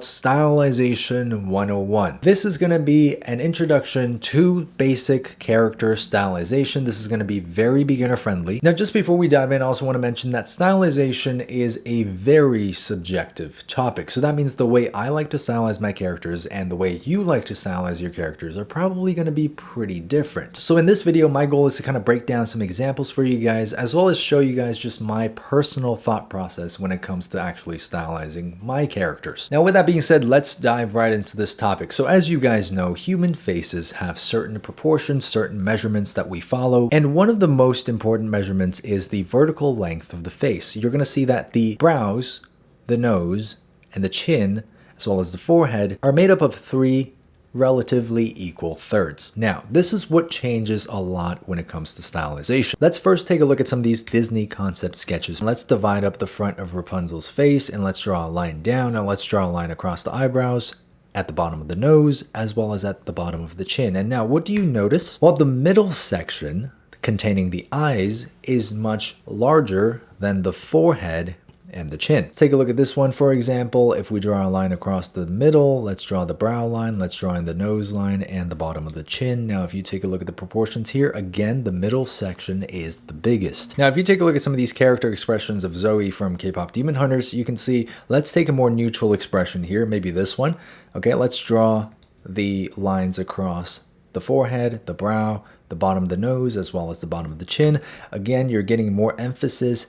Stylization 101. This is going to be an introduction to basic character stylization. This is going to be very beginner friendly. Now, just before we dive in, I also want to mention that stylization is a very subjective topic. So that means the way I like to stylize my characters and the way you like to stylize your characters are probably going to be pretty different. So in this video, my goal is to kind of break down some examples for you guys, as well as show you guys just my personal thought process when it comes to actually stylizing my characters. Now, with that being said, let's dive right into this topic. So as you guys know, human faces have certain proportions, certain measurements that we follow, and one of the most important measurements is the vertical length of the face. You're going to see that the brows, the nose, and the chin, as well as the forehead, are made up of three relatively equal thirds. Now, this is what changes a lot when it comes to stylization. Let's first take a look at some of these Disney concept sketches. Let's divide up the front of Rapunzel's face and let's draw a line down. Now let's draw a line across the eyebrows, at the bottom of the nose, as well as at the bottom of the chin. And now what do you notice? Well, the middle section containing the eyes is much larger than the forehead and the chin. Let's take a look at this one, for example. If we draw a line across the middle, let's draw the brow line, let's draw in the nose line and the bottom of the chin. Now, if you take a look at the proportions here, again, the middle section is the biggest. Now, if you take a look at some of these character expressions of Zoe from K-pop Demon Hunters, you can see, let's take a more neutral expression here, maybe this one. Okay, let's draw the lines across the forehead, the brow, the bottom of the nose, as well as the bottom of the chin. Again, you're getting more emphasis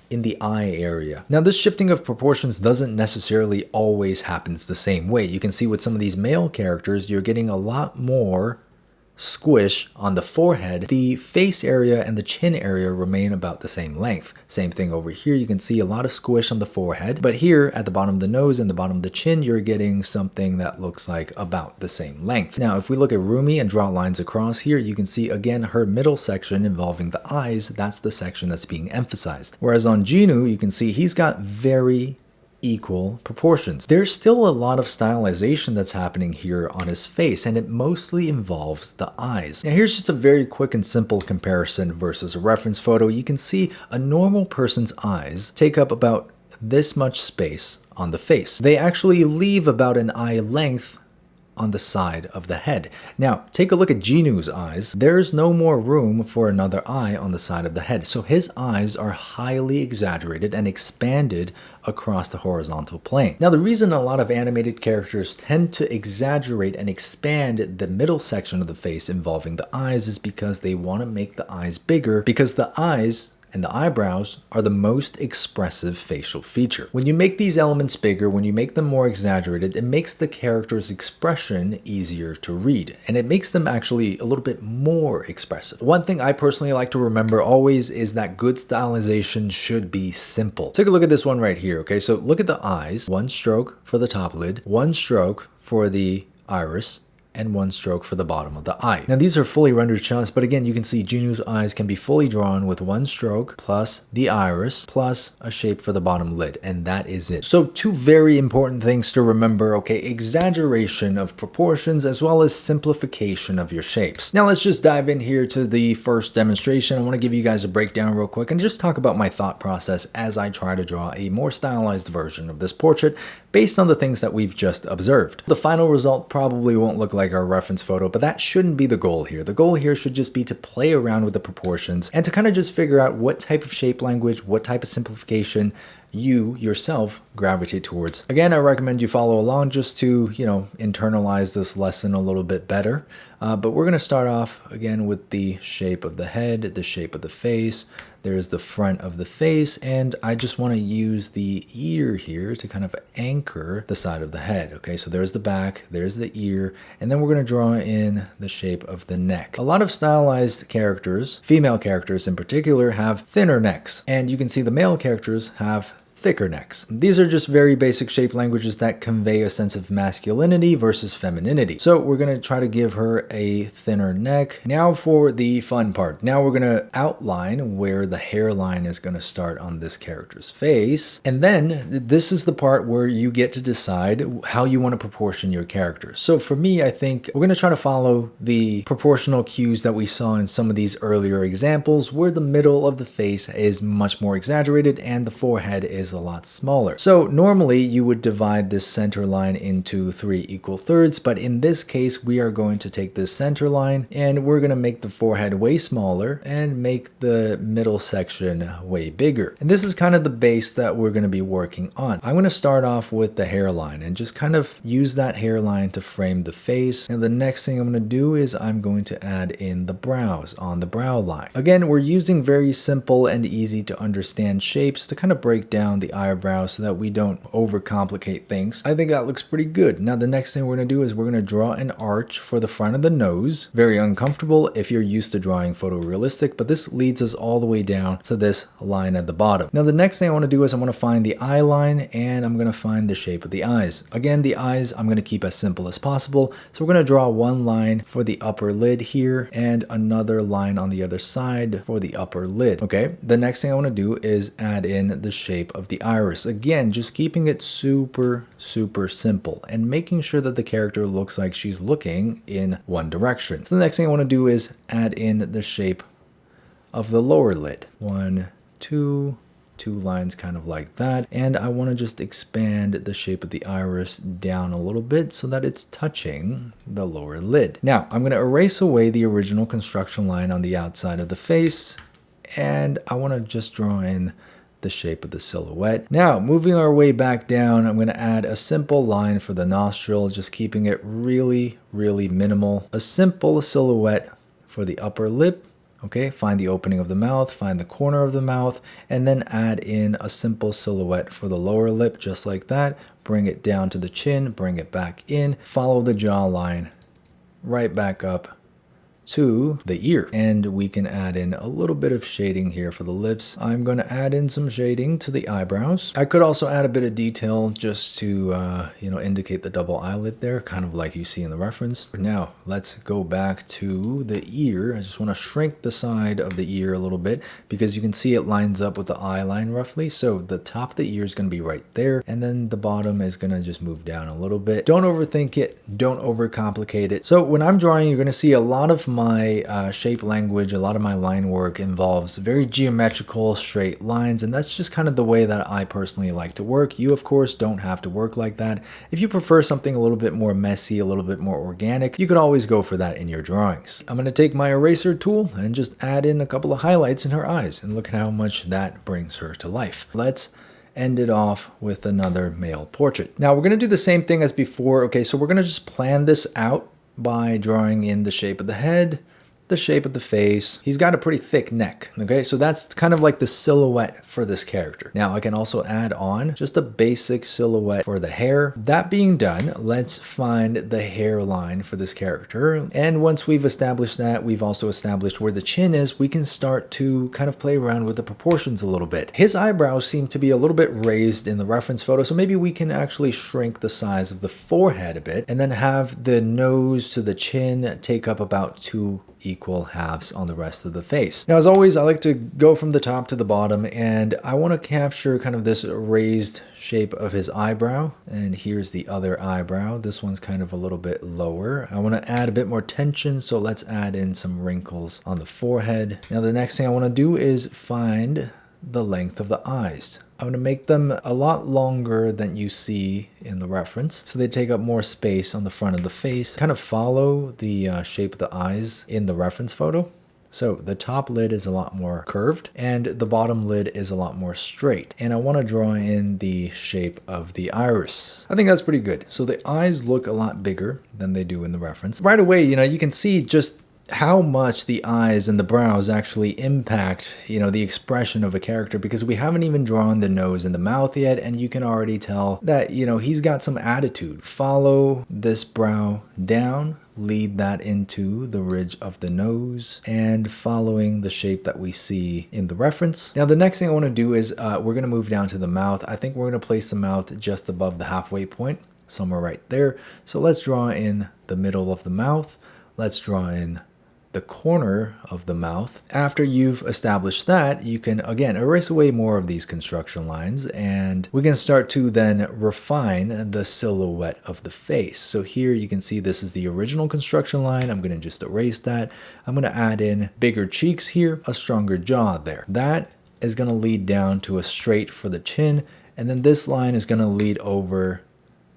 in the eye area. Now, this shifting of proportions doesn't necessarily always happens the same way. You can see with some of these male characters, you're getting a lot more squish on the forehead. The face area and the chin area remain about the same length. Same thing over here. You can see a lot of squish on the forehead, but here at the bottom of the nose and the bottom of the chin, you're getting something that looks like about the same length. Now, if we look at Rumi and draw lines across here, you can see again her middle section involving the eyes. That's the section that's being emphasized. Whereas on Jinu, you can see he's got very equal proportions. There's still a lot of stylization that's happening here on his face, and it mostly involves the eyes. Now, here's just a very quick and simple comparison versus a reference photo. You can see a normal person's eyes take up about this much space on the face. They actually leave about an eye length on the side of the head. Now, take a look at Jinu's eyes. There's no more room for another eye on the side of the head. So his eyes are highly exaggerated and expanded across the horizontal plane. Now, the reason a lot of animated characters tend to exaggerate and expand the middle section of the face involving the eyes is because they want to make the eyes bigger, because the eyes and the eyebrows are the most expressive facial feature. When you make these elements bigger, when you make them more exaggerated, it makes the character's expression easier to read, and it makes them actually a little bit more expressive. One thing I personally like to remember always is that good stylization should be simple. Take a look at this one right here, okay? So look at the eyes, one stroke for the top lid, one stroke for the iris, and one stroke for the bottom of the eye. Now, these are fully rendered shots, but again, you can see Jinu's eyes can be fully drawn with one stroke plus the iris plus a shape for the bottom lid, and that is it. So two very important things to remember, okay? Exaggeration of proportions as well as simplification of your shapes. Now, let's just dive in here to the first demonstration. I want to give you guys a breakdown real quick and just talk about my thought process as I try to draw a more stylized version of this portrait based on the things that we've just observed. The final result probably won't look like our reference photo, but that shouldn't be the goal here. The goal here should just be to play around with the proportions and to kind of just figure out what type of shape language, what type of simplification you yourself gravitate towards. Again, I recommend you follow along just to, internalize this lesson a little bit better. But we're going to start off again with the shape of the head, the shape of the face. There's the front of the face, and I just want to use the ear here to kind of anchor the side of the head. Okay, so there's the back, there's the ear, and then we're going to draw in the shape of the neck. A lot of stylized characters, female characters in particular, have thinner necks, and you can see the male characters have thicker necks. These are just very basic shape languages that convey a sense of masculinity versus femininity. So we're going to try to give her a thinner neck. Now for the fun part. Now we're going to outline where the hairline is going to start on this character's face. And then this is the part where you get to decide how you want to proportion your character. So for me, I think we're going to try to follow the proportional cues that we saw in some of these earlier examples, where the middle of the face is much more exaggerated and the forehead is a lot smaller. So normally you would divide this center line into 3 equal thirds, but in this case we are going to take this center line and we're going to make the forehead way smaller and make the middle section way bigger. And this is kind of the base that we're going to be working on. I'm going to start off with the hairline and just kind of use that hairline to frame the face. And the next thing I'm going to do is I'm going to add in the brows on the brow line. Again, we're using very simple and easy to understand shapes to kind of break down the eyebrows so that we don't overcomplicate things. I think that looks pretty good. Now the next thing we're going to do is we're going to draw an arch for the front of the nose. Very uncomfortable if you're used to drawing photorealistic, but this leads us all the way down to this line at the bottom. Now the next thing I want to do is I want to find the eye line and I'm going to find the shape of the eyes. Again, the eyes I'm going to keep as simple as possible. So we're going to draw one line for the upper lid here and another line on the other side for the upper lid. Okay, the next thing I want to do is add in the shape of the iris. Again, just keeping it super simple and making sure that the character looks like she's looking in one direction. So the next thing I want to do is add in the shape of the lower lid. 1, 2 lines kind of like that. And I want to just expand the shape of the iris down a little bit so that it's touching the lower lid. Now I'm going to erase away the original construction line on the outside of the face and I want to just draw in the shape of the silhouette. Now moving our way back down, I'm going to add a simple line for the nostril, just keeping it really minimal. A simple silhouette for the upper lip. Okay, find the opening of the mouth, find the corner of the mouth, and then add in a simple silhouette for the lower lip, just like that. Bring it down to the chin, bring it back in, follow the jawline right back up to the ear. And we can add in a little bit of shading here for the lips. I'm going to add in some shading to the eyebrows. I could also add a bit of detail just to, indicate the double eyelid there, kind of like you see in the reference. Now, let's go back to the ear. I just want to shrink the side of the ear a little bit because you can see it lines up with the eye line roughly. So the top of the ear is going to be right there. And then the bottom is going to just move down a little bit. Don't overthink it. Don't overcomplicate it. So when I'm drawing, you're going to see a lot of my shape language, a lot of my line work involves very geometrical straight lines, and that's just kind of the way that I personally like to work. You of course don't have to work like that. If you prefer something a little bit more messy, a little bit more organic, you could always go for that in your drawings. I'm going to take my eraser tool and just add in a couple of highlights in her eyes, and look at how much that brings her to life. Let's end it off with another male portrait. Now we're going to do the same thing as before. Okay, so we're going to just plan this out by drawing in the shape of the head, the shape of the face. He's got a pretty thick neck. Okay, so that's kind of like the silhouette for this character. Now I can also add on just a basic silhouette for the hair. That being done, let's find the hairline for this character. And once we've established that, we've also established where the chin is, we can start to kind of play around with the proportions a little bit. His eyebrows seem to be a little bit raised in the reference photo, so maybe we can actually shrink the size of the forehead a bit and then have the nose to the chin take up about 2 equal halves on the rest of the face. Now, as always, I like to go from the top to the bottom, and I want to capture kind of this raised shape of his eyebrow. And here's the other eyebrow. This one's kind of a little bit lower. I want to add a bit more tension, so let's add in some wrinkles on the forehead. Now, the next thing I want to do is find the length of the eyes. I'm going to make them a lot longer than you see in the reference, so they take up more space on the front of the face. Kind of follow the shape of the eyes in the reference photo. So the top lid is a lot more curved and the bottom lid is a lot more straight. And I want to draw in the shape of the iris. I think that's pretty good. So the eyes look a lot bigger than they do in the reference. Right away, you can see just how much the eyes and the brows actually impact, the expression of a character, because we haven't even drawn the nose and the mouth yet, and you can already tell that, he's got some attitude. Follow this brow down, lead that into the ridge of the nose, and following the shape that we see in the reference. Now, the next thing I want to do is we're going to move down to the mouth. I think we're going to place the mouth just above the halfway point, somewhere right there. So let's draw in the middle of the mouth. Let's draw in the corner of the mouth. After you've established that, you can again erase away more of these construction lines, and we can start to then refine the silhouette of the face. So here you can see this is the original construction line. I'm going to just erase that. I'm going to add in bigger cheeks here, a stronger jaw there. That is going to lead down to a straight for the chin And then this line is going to lead over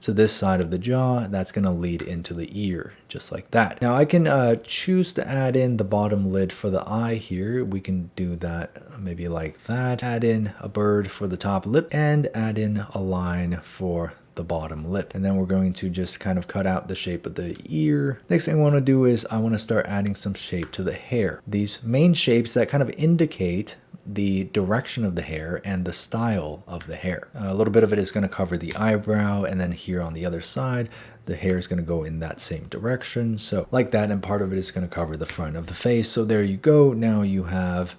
to this side of the jaw. That's going to lead into the ear, just like that. Now I can choose to add in the bottom lid for the eye here. We can do that maybe like that. Add in a bird for the top lip and add in a line for the bottom lip. And then we're going to just kind of cut out the shape of the ear. Next thing I want to do is I want to start adding some shape to the hair. These main shapes that kind of indicate the direction of the hair and the style of the hair. A little bit of it is going to cover the eyebrow, and then here on the other side, the hair is going to go in that same direction. So like that, and part of it is going to cover the front of the face. So there you go. Now you have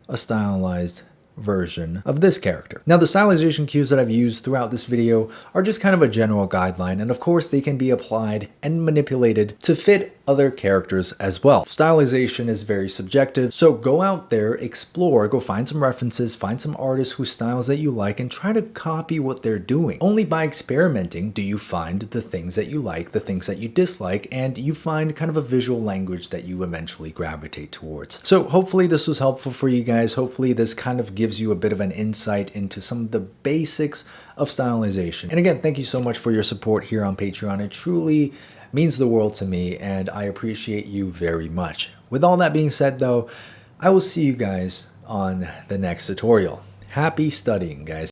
a stylized version of this character. Now the stylization cues that I've used throughout this video are just kind of a general guideline, and of course they can be applied and manipulated to fit other characters as well. Stylization is very subjective, so go out there, explore, go find some references, find some artists whose styles that you like, and try to copy what they're doing. Only by experimenting do you find the things that you like, the things that you dislike, and you find kind of a visual language that you eventually gravitate towards. So hopefully this was helpful for you guys. Hopefully this kind of gives you a bit of an insight into some of the basics of stylization. And again, thank you so much for your support here on Patreon. It truly means the world to me, and I appreciate you very much. With all that being said though, I will see you guys on the next tutorial. Happy studying, guys.